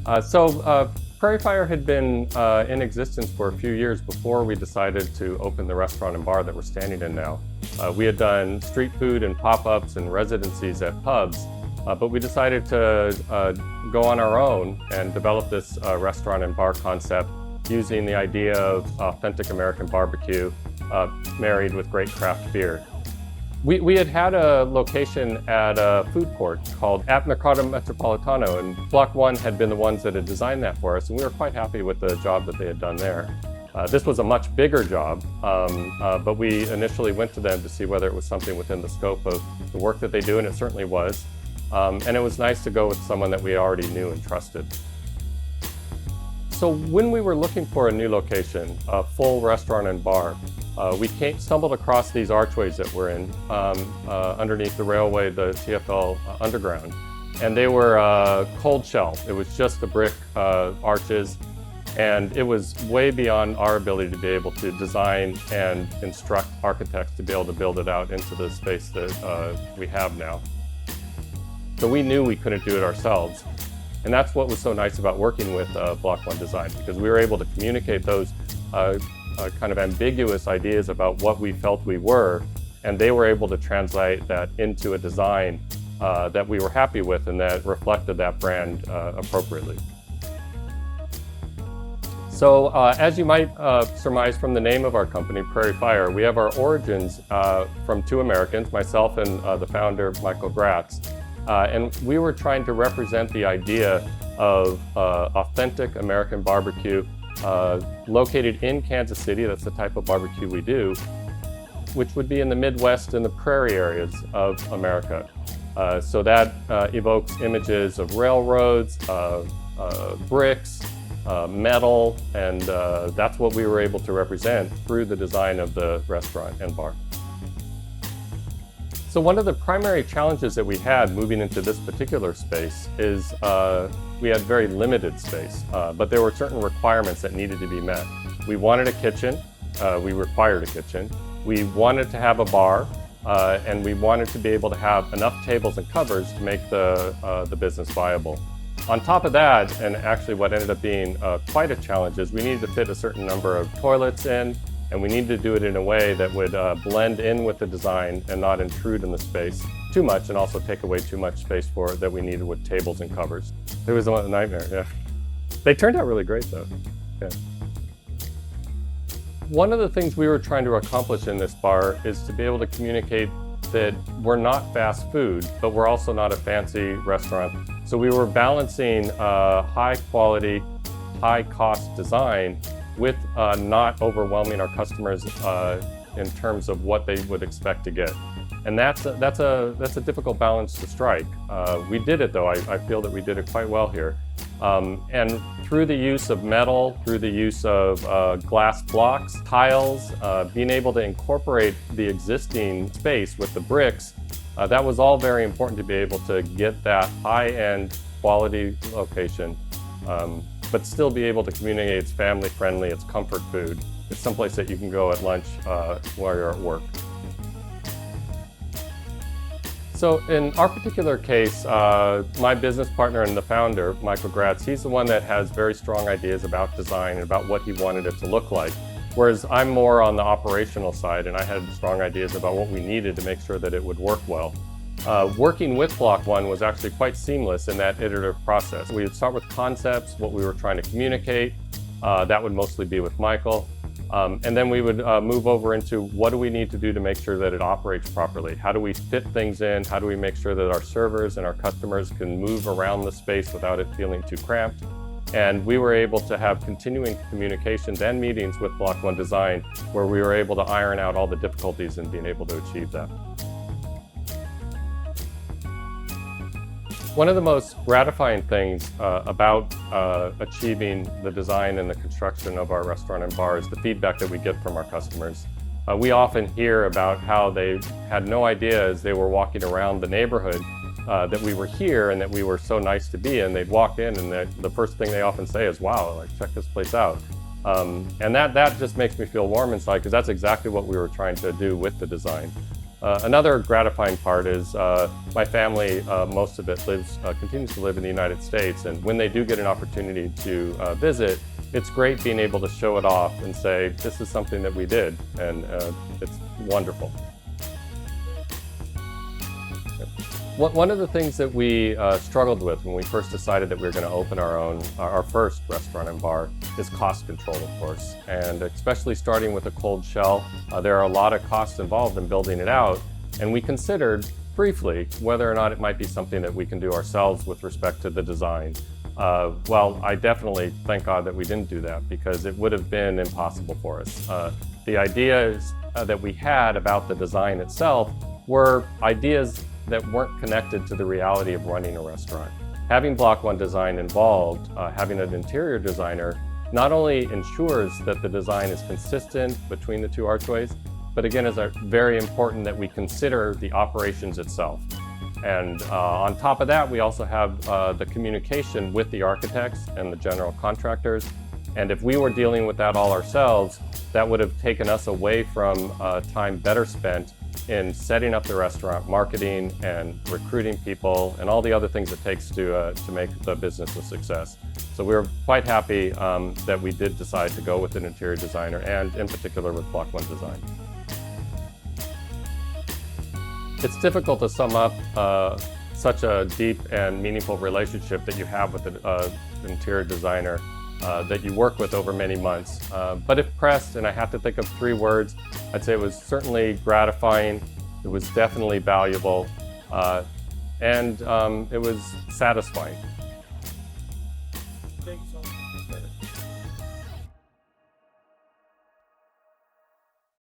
Prairie Fire had been in existence for a few years before we decided to open the restaurant and bar that we're standing in now. We had done street food and pop-ups and residencies at pubs, but we decided to go on our own and develop this restaurant and bar concept using the idea of authentic American barbecue married with great craft beer. We had a location at a food court called at Mercado Metropolitano, and Block 1 had been the ones that had designed that for us, and we were quite happy with the job that they had done there. This was a much bigger job, but we initially went to them to see whether it was something within the scope of the work that they do, and it certainly was. And it was nice to go with someone that we already knew and trusted. So when we were looking for a new location, a full restaurant and bar, we stumbled across these archways that we're in underneath the railway, the TFL Underground. And they were cold shell. It was just the brick arches. And it was way beyond our ability to be able to design and instruct architects to be able to build it out into the space that we have now. So we knew we couldn't do it ourselves. And that's what was so nice about working with Block 1 Design, because we were able to communicate those kind of ambiguous ideas about what we felt we were, and they were able to translate that into a design that we were happy with and that reflected that brand appropriately. So as you might surmise from the name of our company, Prairie Fire, we have our origins from two Americans, myself and the founder, Michael Gratz. And we were trying to represent the idea of authentic American barbecue located in Kansas City. That's the type of barbecue we do, which would be in the Midwest and the prairie areas of America. So that evokes images of railroads, bricks, metal, and that's what we were able to represent through the design of the restaurant and bar. So one of the primary challenges that we had moving into this particular space is we had very limited space, but there were certain requirements that needed to be met. We wanted a kitchen, we required a kitchen. We wanted to have a bar, and we wanted to be able to have enough tables and covers to make the business viable. On top of that, and actually what ended up being quite a challenge, is we needed to fit a certain number of toilets in, and we needed to do it in a way that would blend in with the design and not intrude in the space too much, and also take away too much space that we needed with tables and covers. It was a nightmare, yeah. They turned out really great though, yeah. One of the things we were trying to accomplish in this bar is to be able to communicate that we're not fast food, but we're also not a fancy restaurant. So we were balancing high quality, high cost design with not overwhelming our customers in terms of what they would expect to get. And that's a difficult balance to strike. We did it though. I feel that we did it quite well here. And through the use of metal, through the use of glass blocks, tiles, being able to incorporate the existing space with the bricks, that was all very important to be able to get that high-end quality location, but still be able to communicate it's family friendly, it's comfort food. It's someplace that you can go at lunch while you're at work. So in our particular case, my business partner and the founder, Michael Gratz, he's the one that has very strong ideas about design and about what he wanted it to look like. Whereas I'm more on the operational side, and I had strong ideas about what we needed to make sure that it would work well. Working with Block 1 was actually quite seamless in that iterative process. We would start with concepts, what we were trying to communicate. That would mostly be with Michael. And then we would move over into what do we need to do to make sure that it operates properly? How do we fit things in? How do we make sure that our servers and our customers can move around the space without it feeling too cramped? And we were able to have continuing communications and meetings with Block 1 Design where we were able to iron out all the difficulties in being able to achieve that. One of the most gratifying things about achieving the design and the construction of our restaurant and bar is the feedback that we get from our customers. We often hear about how they had no idea as they were walking around the neighborhood that we were here and that we were so nice to be in. They'd walk in and the first thing they often say is, wow, like, check this place out. And that just makes me feel warm inside, because that's exactly what we were trying to do with the design. Another gratifying part is my family, most of it continues to live in the United States, and when they do get an opportunity to visit, it's great being able to show it off and say, this is something that we did, and it's wonderful. One of the things that we struggled with when we first decided that we were going to open our first restaurant and bar is cost control, of course. And especially starting with a cold shell, there are a lot of costs involved in building it out. And we considered briefly whether or not it might be something that we can do ourselves with respect to the design. Well, I definitely thank God that we didn't do that, because it would have been impossible for us. The ideas that we had about the design itself were ideas that weren't connected to the reality of running a restaurant. Having Block 1 Design involved, having an interior designer, not only ensures that the design is consistent between the two archways, but again, is very important that we consider the operations itself. And on top of that, we also have the communication with the architects and the general contractors. And if we were dealing with that all ourselves, that would have taken us away from time better spent in setting up the restaurant, marketing and recruiting people, and all the other things it takes to make the business a success. So we were quite happy that we did decide to go with an interior designer, and in particular with Block 1 Design. It's difficult to sum up such a deep and meaningful relationship that you have with an interior designer that you work with over many months. But if pressed, and I have to think of 3 words, I'd say it was certainly gratifying, it was definitely valuable, and it was satisfying.